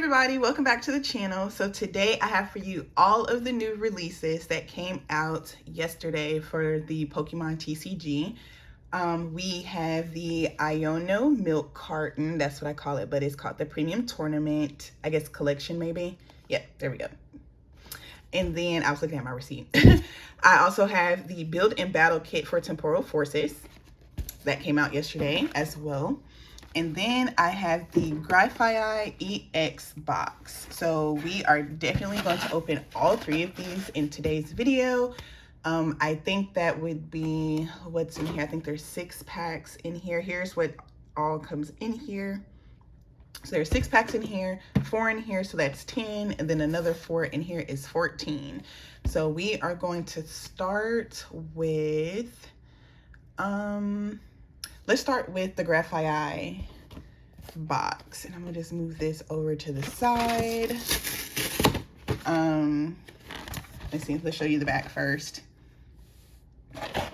everybody, welcome back to the channel. So today I have for you all of the new releases that came out yesterday for the Pokemon TCG. We have the Iono milk carton, that's what I call it, but it's called the Premium Tournament, I guess collection maybe. Yep, there we go. And then I was looking at my receipt. I also have the Build and Battle Kit for Temporal Forces that came out yesterday as well. And then I have the Grafaiai EX box. So we are definitely going to open all three of these in today's video. I think that would be what's in here. I think there's 6 packs in here. Here's what all comes in here. So there's 6 packs in here, 4 in here, so that's 10, and then another 4 in here is 14. So we are going to start with let's start with the Grafaiai box, and I'm gonna just move this over to the side. Let's see, let's show you the back first.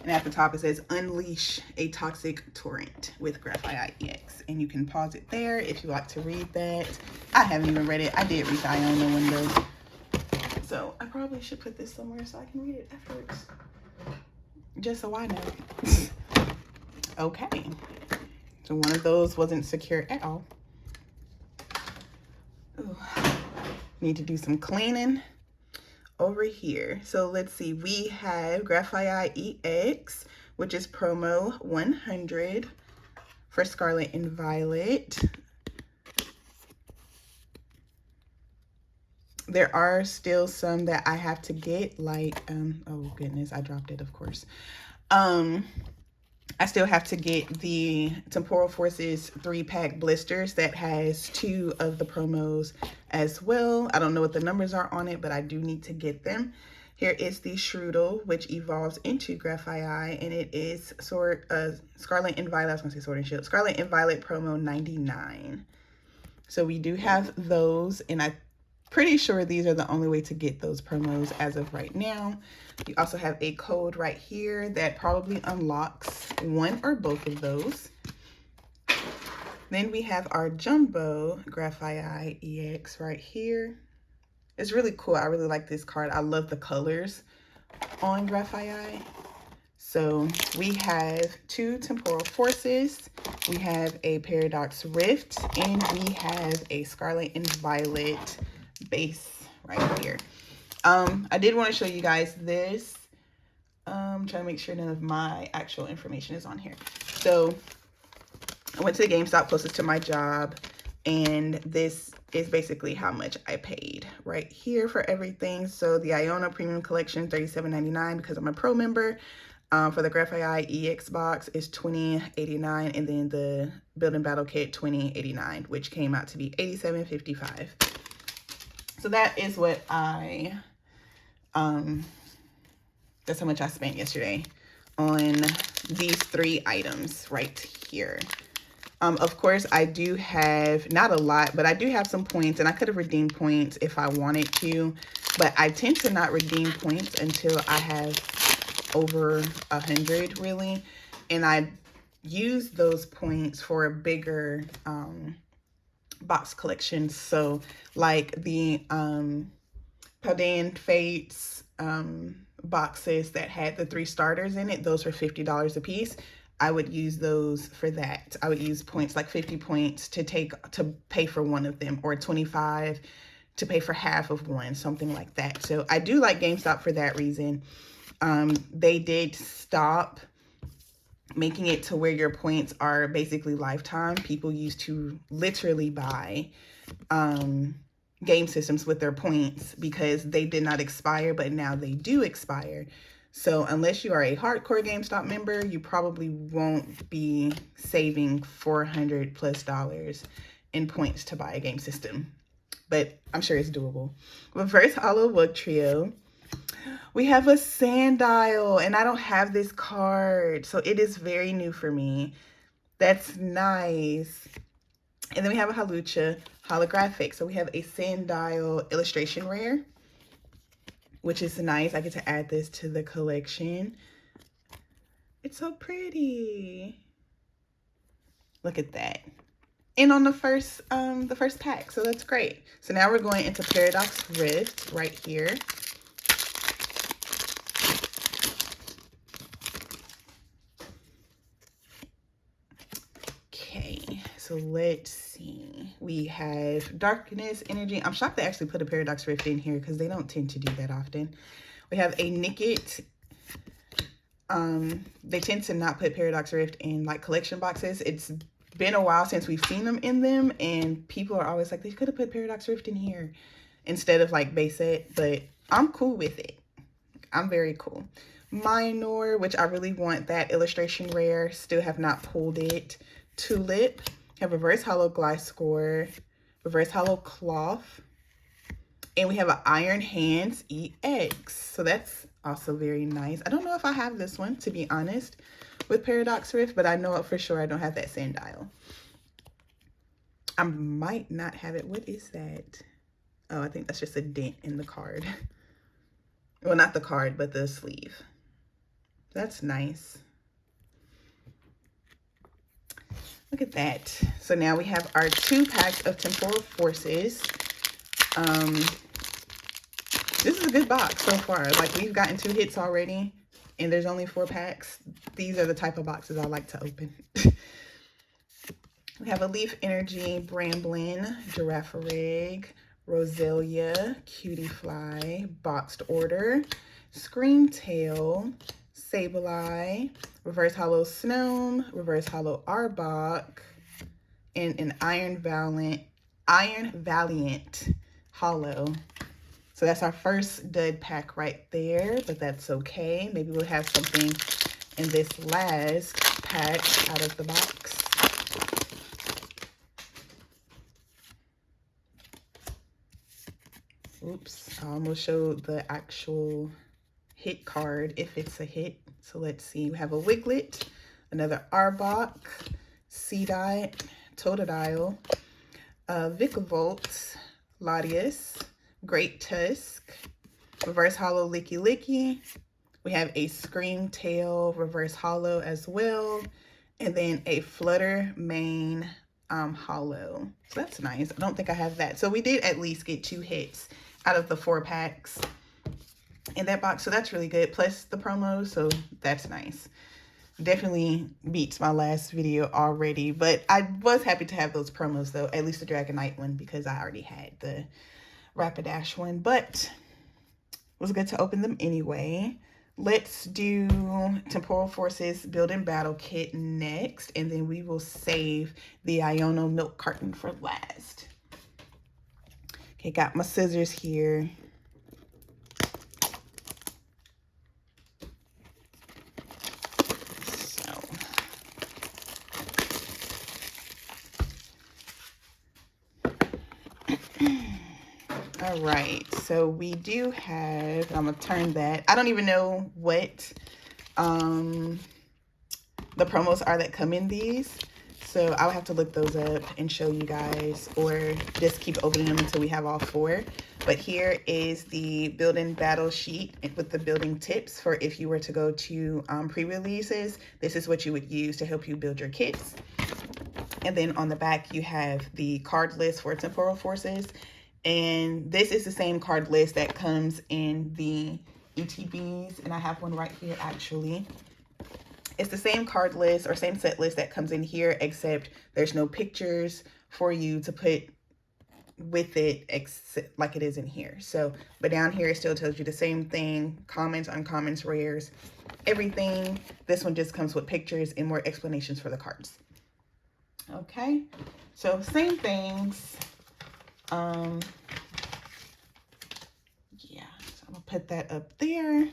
And at the top it says Unleash a Toxic Torrent with Grafaiai EX, and you can pause it there if you like to read that. I haven't even read it. I did read the Iono one though, so I probably should put this somewhere so I can read it afterwards, just so I know. Okay, so one of those wasn't secure at all. Ooh. Need to do some cleaning over here. So let's see, we have Grafaiai EX, which is promo 100 for Scarlet and Violet. There are still some that I have to get, like, oh goodness, I dropped it, of course. I still have to get the Temporal Forces 3-pack blisters that has 2 of the promos as well. I don't know what the numbers are on it, but I do need to get them. Here is the Strudel, which evolves into Grafaiai, and it is Scarlet and Violet. I was going to say Sword and Shield. Scarlet and Violet promo 99. So we do have those, and I'm pretty sure these are the only way to get those promos as of right now. You also have a code right here that probably unlocks one or both of those. Then we have our Jumbo Grafaiai EX right here. It's really cool. I really like this card. I love the colors on Grafaiai. So we have 2 Temporal Forces. We have a Paradox Rift, and we have a Scarlet and Violet base right here. I did want to show you guys this. I'm trying to make sure none of my actual information is on here. So I went to the GameStop closest to my job, and this is basically how much I paid right here for everything. So the Iono Premium Collection, $37.99 because I'm a pro member. For the Grafaiai EX box is $20.89, and then the Build and Battle Kit $20.89, which came out to be $87.55. So that is what that's how much I spent yesterday on these 3 items right here. Of course, I do have, not a lot, but I do have some points, and I could have redeemed points if I wanted to, but I tend to not redeem points until I have over 100, really, and I use those points for a bigger box collection. So like the Paldean Fates boxes that had the 3 starters in it, those were $50 a piece. I would use those for that. I would use points like 50 points to pay for one of them, or 25 to pay for half of one, something like that. So I do like GameStop for that reason. They did stop making it to where your points are basically lifetime. People used to literally buy game systems with their points because they did not expire, but now they do expire. So unless you are a hardcore GameStop member, you probably won't be saving $400+ in points to buy a game system, but I'm sure it's doable. But first, Hollow Book Trio. We have a Sandile, and I don't have this card, so it is very new for me. That's nice. And then we have a Halucha holographic. So we have a Sandile illustration rare, which is nice. I get to add this to the collection. It's so pretty. Look at that. in on the first pack. So that's great. So now we're going into Paradox Rift right here. Okay, so let's see. We have Darkness Energy. I'm shocked they actually put a Paradox Rift in here because they don't tend to do that often. We have a Nickit. They tend to not put Paradox Rift in like collection boxes. It's been a while since we've seen them in them, and people are always like, they could have put Paradox Rift in here instead of like base set, but I'm cool with it. I'm very cool. Minor, which I really want that illustration rare, still have not pulled it. Tulip, have reverse hollow Gliscor, reverse hollow Cloth, and we have an Iron Hands EX. So that's also very nice. I don't know if I have this one, to be honest, with Paradox Rift, but I know for sure I don't have that Sandile. I might not have it. What is that? Oh, I think that's just a dent in the card. Well, not the card, but the sleeve. That's nice. Look at that. So now we have our 2 packs of Temporal Forces. This is a good box so far. Like, we've gotten 2 hits already, and there's only 4 packs. These are the type of boxes I like to open. We have a Leaf Energy, Bramblin, Girafarig, Roselia, Cutie Fly, Boxed Order, Screamtail, Sableye, Reverse Hollow Snom, Reverse Hollow Arbok, and an Iron Valiant Hollow. So that's our first dud pack right there, but that's okay. Maybe we'll have something in this last pack out of the box. Oops, I almost showed the actual hit card if it's a hit. So let's see. We have a Wiglet, another Arbok, Seedot, Totodile, Vikavolt, Latias, Great Tusk, Reverse Hollow Licky Licky. We have a Screamtail Reverse Hollow as well, and then a Flutter Mane Hollow. So that's nice. I don't think I have that. So we did at least get 2 hits out of the 4 packs in that box. So that's really good. Plus the promos. So that's nice. Definitely beats my last video already. But I was happy to have those promos though. At least the Dragonite one, because I already had the Rapidash one. But it was good to open them anyway. Let's do Temporal Forces Build and Battle Kit next. And then we will save the Iono milk carton for last. Okay, got my scissors here. So, all right, so we do have, I'm gonna turn that. I don't even know what the promos are that come in these. So I'll have to look those up and show you guys, or just keep opening them until we have all 4. But here is the build and battle sheet with the building tips for if you were to go to pre-releases. This is what you would use to help you build your kits. And then on the back, you have the card list for Temporal Forces. And this is the same card list that comes in the ETBs. And I have one right here, actually. It's the same card list or same set list that comes in here, except there's no pictures for you to put with it like it is in here. So, but down here it still tells you the same thing: commons, uncommons, rares, everything. This one just comes with pictures and more explanations for the cards. Okay, so same things. Yeah, so I'm gonna put that up there.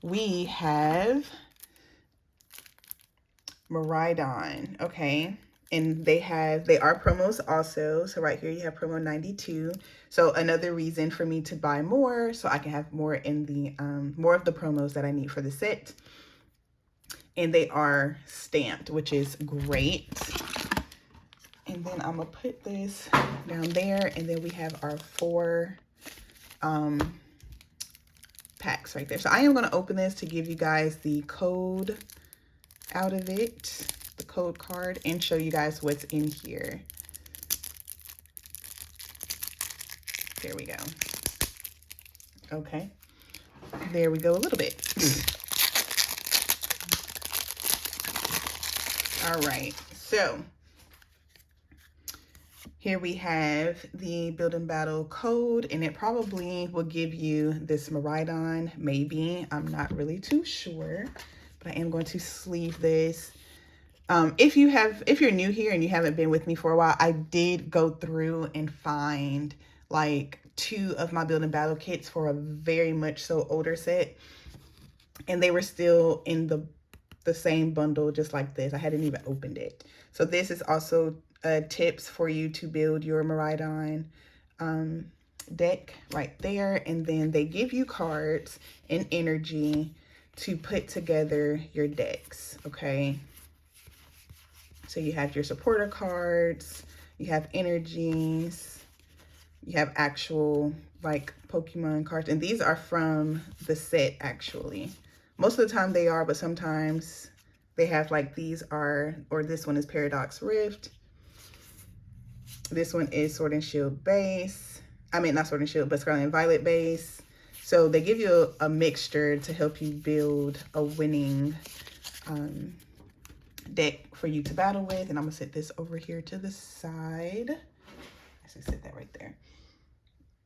We have Miraidon, okay, and they are promos also. So right here you have promo 92. So another reason for me to buy more, so I can have more in the more of the promos that I need for the set. And they are stamped, which is great. And then I'm gonna put this down there, and then we have our 4 packs right there. So I am gonna open this to give you guys the code out of it, the code card, and show you guys what's in here. There we go. Okay. There we go a little bit. All right. So here we have the Build and Battle code, and it probably will give you this Miraidon, maybe. I'm not really too sure, but I am going to sleeve this. If you're new here and you haven't been with me for a while, I did go through and find like 2 of my Build and Battle kits for a very much so older set, and they were still in the same bundle, just like this. I hadn't even opened it. So this is also tips for you to build your Miraidon deck right there. And then they give you cards and energy to put together your decks, okay? So you have your supporter cards, you have energies, you have actual like Pokemon cards, and these are from the set actually. Most of the time they are, but sometimes they have like these are, or this one is Paradox Rift. This one is Sword and Shield base. I mean, not Sword and Shield, but Scarlet and Violet base. So they give you a mixture to help you build a winning deck for you to battle with. And I'm gonna set this over here to the side. Actually, set that right there.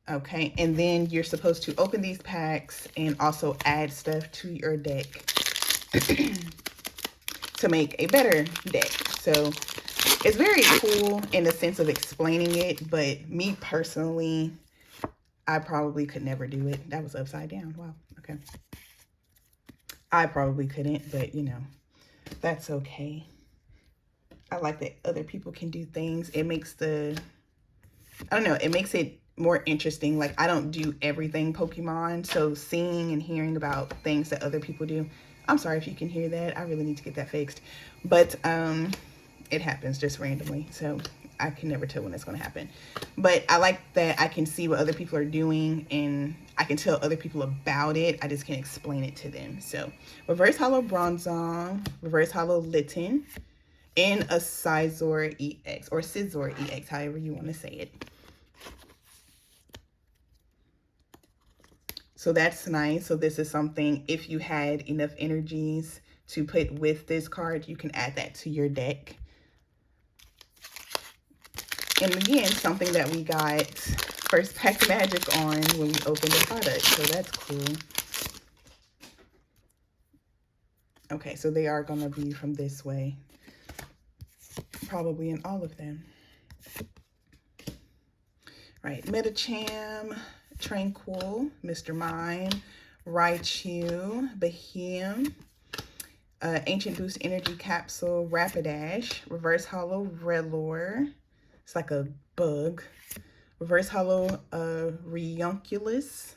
Okay, and then you're supposed to open these packs and also add stuff to your deck to make a better deck. So it's very cool in the sense of explaining it, but me personally, I probably could never do it. That was upside down. Wow, okay. I probably couldn't, but you know, that's okay. I like that other people can do things. It makes I don't know, it makes it more interesting. Like, I don't do everything Pokemon, so seeing and hearing about things that other people do. I'm sorry if you can hear that. I really need to get that fixed. But it happens just randomly, so I can never tell when it's going to happen. But I like that I can see what other people are doing and I can tell other people about it. I just can't explain it to them. So Reverse Hollow Bronzong, Reverse Hollow Litten, and a Scizor EX, or Scizor EX, however you want to say it. So that's nice. So this is something, if you had enough energies to put with this card, you can add that to your deck. And again, something that we got first pack magic on when we opened the product. So that's cool. Okay, so they are going to be from this way. Probably in all of them. Right, Metacham, Tranquil, Mr. Mime, Raichu, Behem, Ancient Boost Energy Capsule, Rapidash, Reverse Hollow Rellor. It's like a bug. Reverse Hollow Rionculus,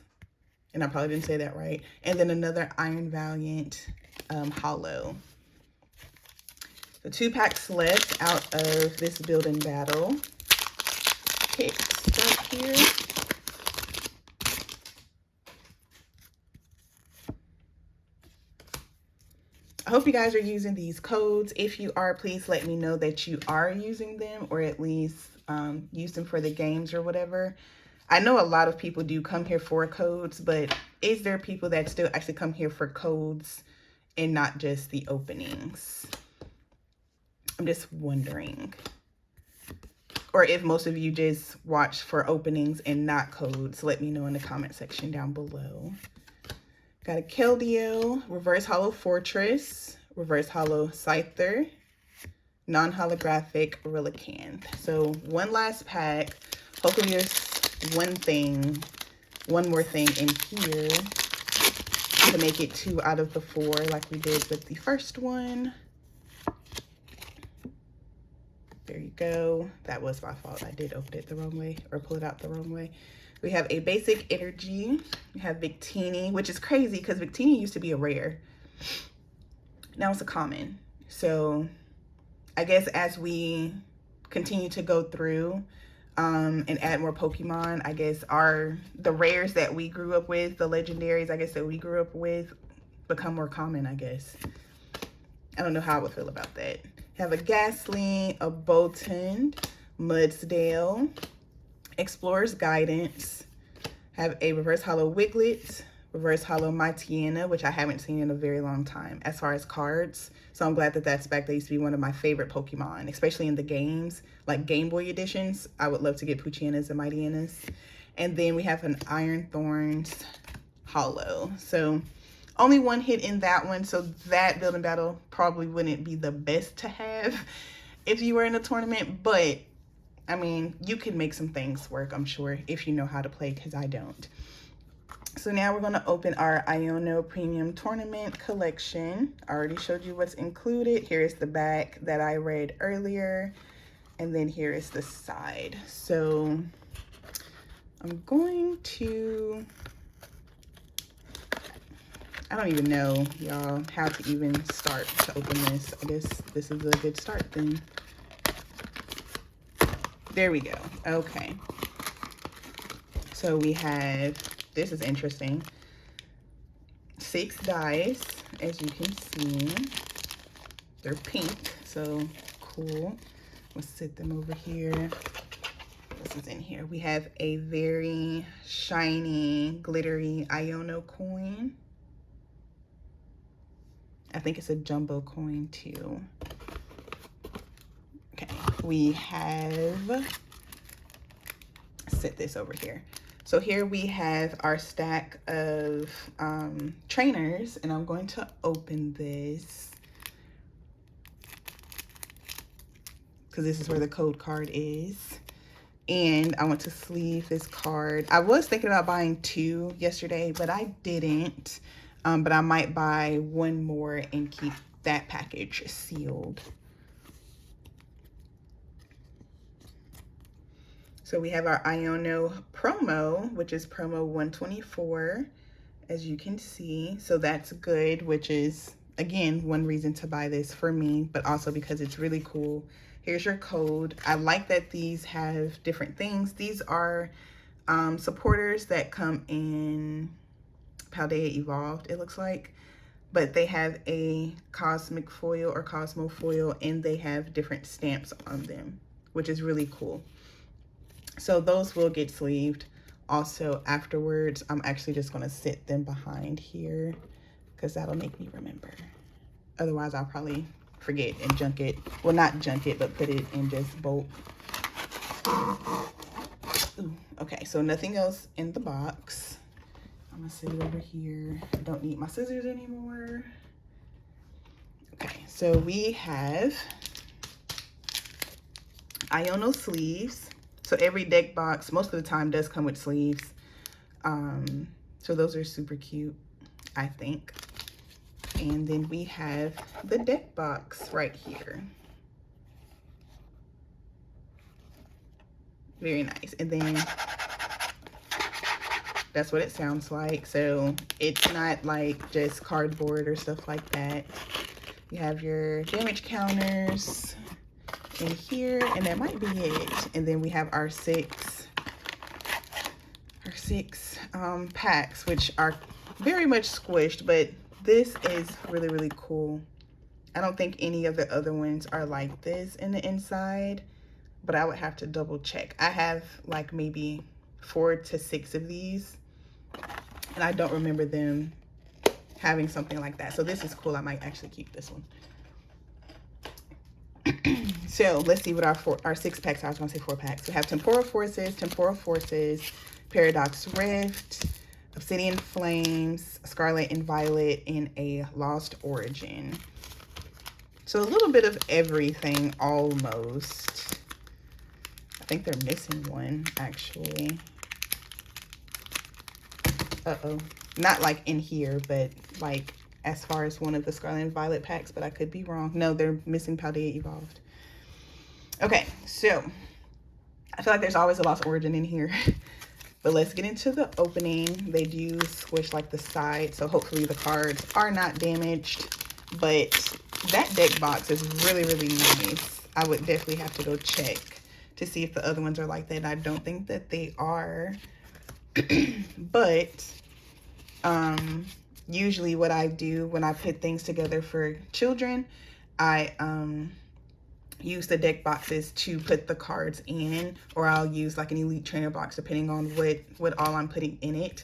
and I probably didn't say that right. And then another Iron Valiant Hollow. So 2 packs left out of this Build and Battle kit stuff here. I hope you guys are using these codes. If you are, please let me know that you are using them, or at least use them for the games or whatever. I know a lot of people do come here for codes, but is there people that still actually come here for codes and not just the openings? I'm just wondering. Or if most of you just watch for openings and not codes, let me know in the comment section down below. Got a Keldeo, Reverse Hollow Fortress, Reverse Hollow Scyther, non-holographic Relicanth. So one last pack. Hopefully there's one more thing in here to make it 2 out of the 4 like we did with the first one. There you go. That was my fault. I did open it the wrong way, or pull it out the wrong way. We have a basic energy. We have Victini, which is crazy because Victini used to be a rare. Now it's a common. So I guess as we continue to go through and add more Pokemon, I guess the rares that we grew up with, the legendaries, I guess, that we grew up with, become more common, I guess. I don't know how I would feel about that. Have a Ghastly, a Bolton, Mudsdale, Explorer's Guidance, Have a reverse holo Wiglet, reverse holo Iono, which I haven't seen in a very long time as far as cards. So I'm glad that that's back. They used to be one of my favorite Pokemon, especially in the games, like Game Boy editions. I would love to get Poochyenas and Mightyenas. And then we have an Iron Thorns holo. So only one hit in that one. So that building battle probably wouldn't be the best to have if you were in a tournament. But I mean, you could make some things work, I'm sure, if you know how to play, because I don't. So now we're going to open our Iono Premium Tournament Collection. I already showed you what's included. Here is the back that I read earlier. And then here is the side. So I'm going to, I don't even know, y'all, how to even start to open this. I guess this is a good start then. There we go. Okay. So we have, this is interesting, 6 dice, as you can see. They're pink, so cool. Let's sit them over here. This is in here. We have a very shiny, glittery Iono coin. I think it's a jumbo coin too. Okay, we have, set this over here. So here we have our stack of trainers, and I'm going to open this because this is where the code card is. And I want to sleeve this card. I was thinking about buying 2 yesterday, but I didn't. But I might buy 1 more and keep that package sealed. So we have our Iono promo, which is promo 124, as you can see. So that's good, which is, again, one reason to buy this for me, but also because it's really cool. Here's your code. I like that these have different things. These are supporters that come in Paldea Evolved, it looks like. But they have a cosmic foil or Cosmo foil, and they have different stamps on them, which is really cool. So those will get sleeved also afterwards. I'm actually just going to sit them behind here because that'll make me remember. Otherwise, I'll probably forget and junk it. Well, not junk it, but put it in just bulk. Ooh, okay, so nothing else in the box. I'm going to sit it over here. I don't need my scissors anymore. Okay, so we have Iono sleeves. So every deck box, most of the time, does come with sleeves. So those are super cute, I think. And then we have the deck box right here. Very nice. And then that's what it sounds like. So it's not like just cardboard or stuff like that. You have your damage counters in here, and that might be it. And then we have our six packs, which are very much squished, but this is really, really cool. I don't think any of the other ones are like this in the inside, but I would have to double check. I have like maybe 4 to 6 of these, and I don't remember them having something like that. So this is cool. I might actually keep this one. So let's see what our 6 packs are. I was going to say 4 packs. We have Temporal Forces, Paradox Rift, Obsidian Flames, Scarlet and Violet, and a Lost Origin. So a little bit of everything almost. I think they're missing one, actually. Uh-oh. Not like in here, but like as far as one of the Scarlet and Violet packs, but I could be wrong. No, they're missing Paldea Evolved. Okay, so I feel like there's always a Lost Origin in here. But let's get into the opening. They do squish like the side, so hopefully the cards are not damaged. But that deck box is really, really nice. I would definitely have to go check to see if the other ones are like that. I don't think that they are. But usually what I do when I put things together for children, I use the deck boxes to put the cards in, or I'll use like an Elite Trainer box depending on what all I'm putting in it,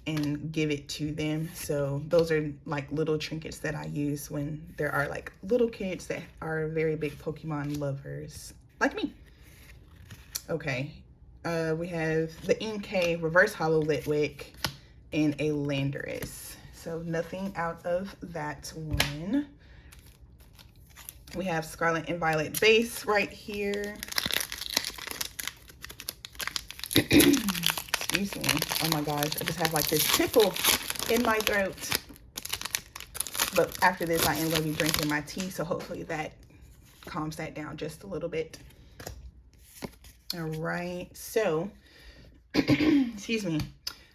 and give it to them. So those are like little trinkets that I use when there are like little kids that are very big Pokemon lovers like me. Okay, we have the NK Reverse Hollow Litwick and a Landorus. So nothing out of that one. We have Scarlet and Violet base right here. Excuse me. Oh my gosh, I just have like this tickle in my throat. But after this, I am going to be drinking my tea, so hopefully that calms that down just a little bit. All right, so, excuse me.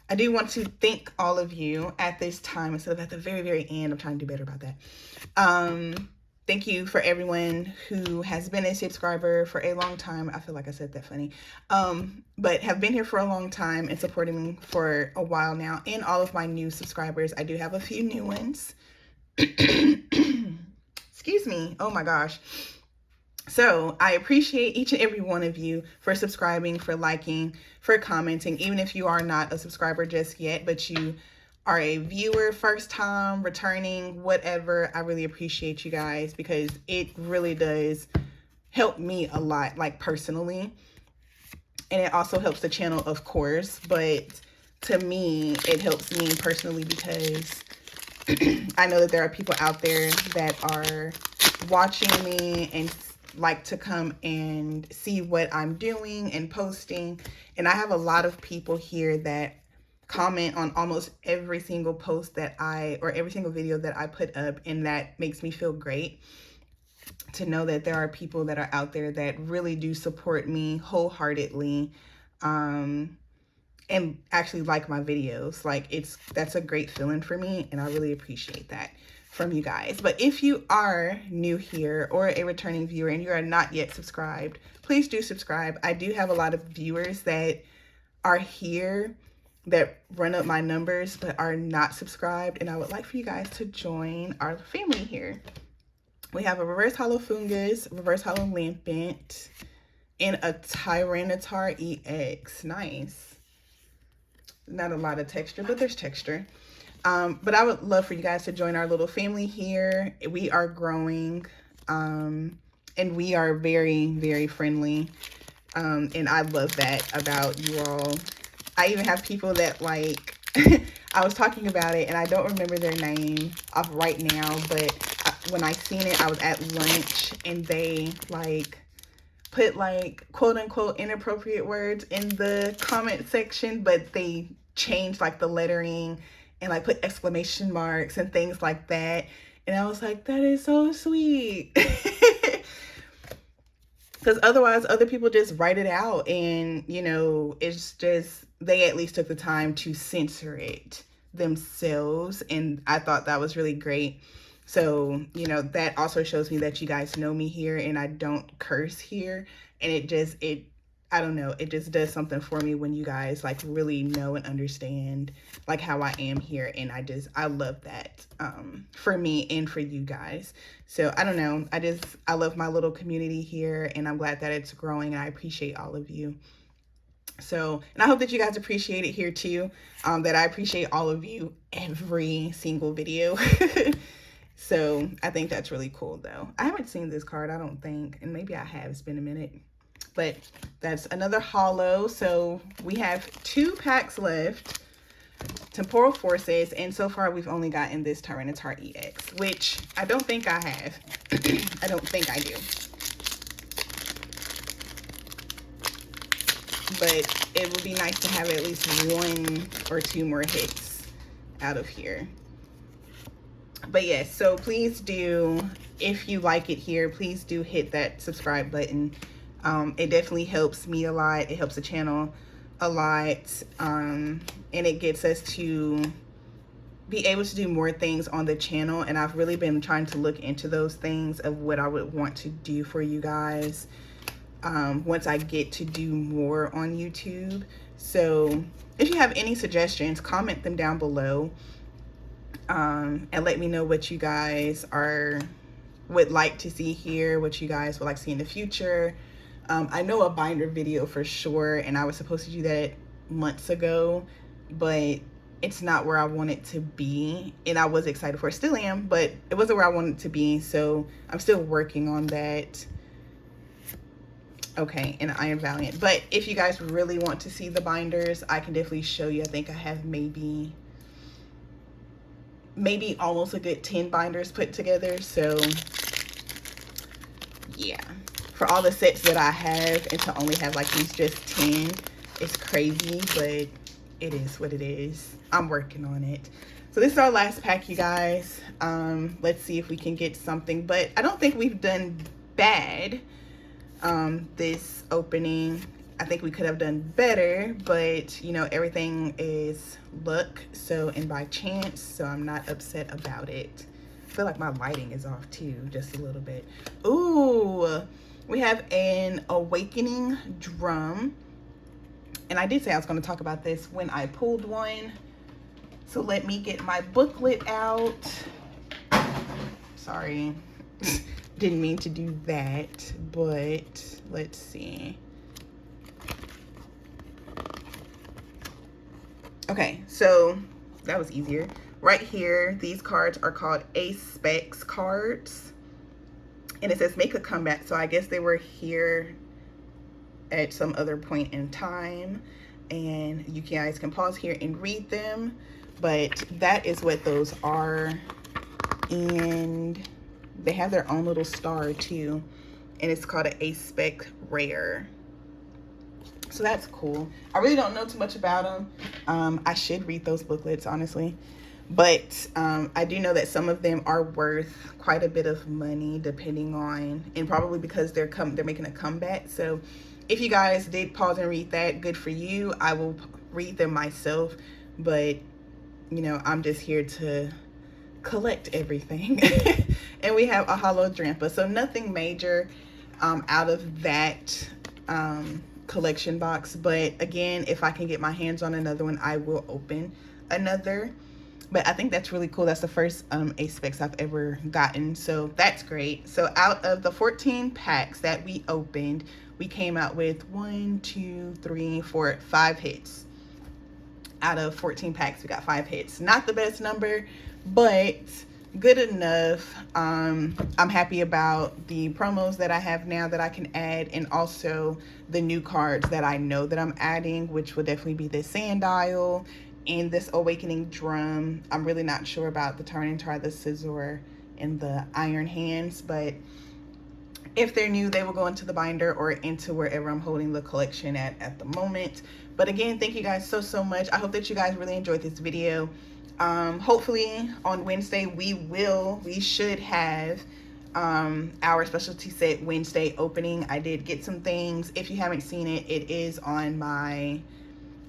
I do want to thank all of you at this time instead of at the very, very end. I'm trying to do better about that. Thank you for everyone who has been a subscriber for a long time. I feel like I said that funny. But have been here for a long time and supporting me for a while now. And all of my new subscribers. I do have a few new ones. Excuse me. Oh my gosh. So I appreciate each and every one of you for subscribing, for liking, for commenting, even if you are not a subscriber just yet, but you are a viewer, first time, returning, whatever. I really appreciate you guys because it really does help me a lot, like personally. And it also helps the channel, of course, but to me, it helps me personally because I know that there are people out there that are watching me and like to come and see what I'm doing and posting. And I have a lot of people here that comment on almost every single post that or every single video that I put up, and that makes me feel great to know that there are people that are out there that really do support me wholeheartedly, and actually like my videos. Like that's a great feeling for me, and I really appreciate that from you guys. But if you are new here or a returning viewer and you are not yet subscribed, please do subscribe. I do have a lot of viewers that are here that run up my numbers but are not subscribed, and I would like for you guys to join our family here. We have a Reverse Hollow Fungus, Reverse Hollow Lampent, and a Tyranitar EX. Nice. Not a lot of texture, but there's texture. But I would love for you guys to join our little family here. We are growing, and we are very, very friendly. And I love that about you all. I even have people that like, I was talking about it and I don't remember their name off right now, but when I seen it, I was at lunch and they like put like quote unquote inappropriate words in the comment section, but they changed like the lettering and like put exclamation marks and things like that. And I was like, that is so sweet. Because otherwise other people just write it out and, you know, it's just, they at least took the time to censor it themselves. And I thought that was really great. So, you know, that also shows me that you guys know me here and I don't curse here. And I don't know, it just does something for me when you guys like really know and understand like how I am here. And I love that for me and for you guys. So I don't know, I love my little community here and I'm glad that it's growing. I appreciate all of you. So, and I hope that you guys appreciate it here too, that I appreciate all of you every single video. So I think that's really cool though. I haven't seen this card, I don't think, and maybe I have, it's been a minute. But that's another holo. So we have 2 packs left, Temporal Forces, and so far we've only gotten this Tyranitar EX, which I don't think I have. I don't think I do. But it would be nice to have at least 1 or 2 more hits out of here. But yes, so please do, if you like it here, please do hit that subscribe button. It definitely helps me a lot. It helps the channel a lot. And it gets us to be able to do more things on the channel. And I've really been trying to look into those things of what I would want to do for you guys once I get to do more on YouTube. So if you have any suggestions, comment them down below. And let me know what you guys are would like to see here, what you guys would like to see in the future. I know a binder video for sure, and I was supposed to do that months ago, but it's not where I want it to be, and I was excited for it, still am, but it wasn't where I wanted it to be, so I'm still working on that. Okay, and Iron Valiant. But if you guys really want to see the binders, I can definitely show you. I think I have maybe almost a good 10 binders put together. So yeah, for all the sets that I have, and to only have like these just 10, it's crazy, but it is what it is. I'm working on it. So this is our last pack, you guys. Let's see if we can get something, but I don't think we've done bad. This opening, I think we could have done better, but you know, everything is luck, so, and by chance, so I'm not upset about it. I feel like my lighting is off too, just a little bit. Ooh, we have an awakening drum, and I did say I was going to talk about this when I pulled one, so let me get my booklet out. Sorry. Didn't mean to do that, but let's see. Okay, so that was easier. Right here, these cards are called A-Specs cards, and it says make a comeback. So I guess they were here at some other point in time, and you guys can pause here and read them, but that is what those are. And they have their own little star too, and it's called an A-Spec Rare. So that's cool. I really don't know too much about them. I should read those booklets, honestly. But I do know that some of them are worth quite a bit of money, depending on, and probably because they're making a comeback. So if you guys did pause and read that, good for you. I will read them myself, but you know, I'm just here to collect everything. And we have a hollow Drampa, so nothing major out of that collection box, but again, if I can get my hands on another one, I will open another. But I think that's really cool. That's the first A-Specs I've ever gotten, so that's great. So out of the 14 packs that we opened, we came out with 1, 2, 3, 4, 5 hits. Out of 14 packs, we got 5 hits. Not the best number, but good enough. I'm happy about the promos that I have now that I can add, and also the new cards that I know that I'm adding, which will definitely be this Sandile and this Awakening Drum. I'm really not sure about the Turning Tide, the Scissor, and the Iron Hands, but if they're new, they will go into the binder or into wherever I'm holding the collection at the moment. But again, thank you guys so much. I hope that you guys really enjoyed this video. Hopefully on Wednesday we should have our specialty set Wednesday opening. I did get some things. If you haven't seen it, it is on my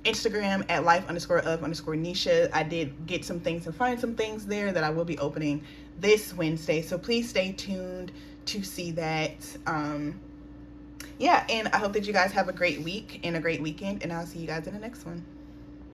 Instagram at life_of_Nisha. I did get some things and find some things there that I will be opening this Wednesday, so please stay tuned to see that. Yeah, and I hope that you guys have a great week and a great weekend, and I'll see you guys in the next one.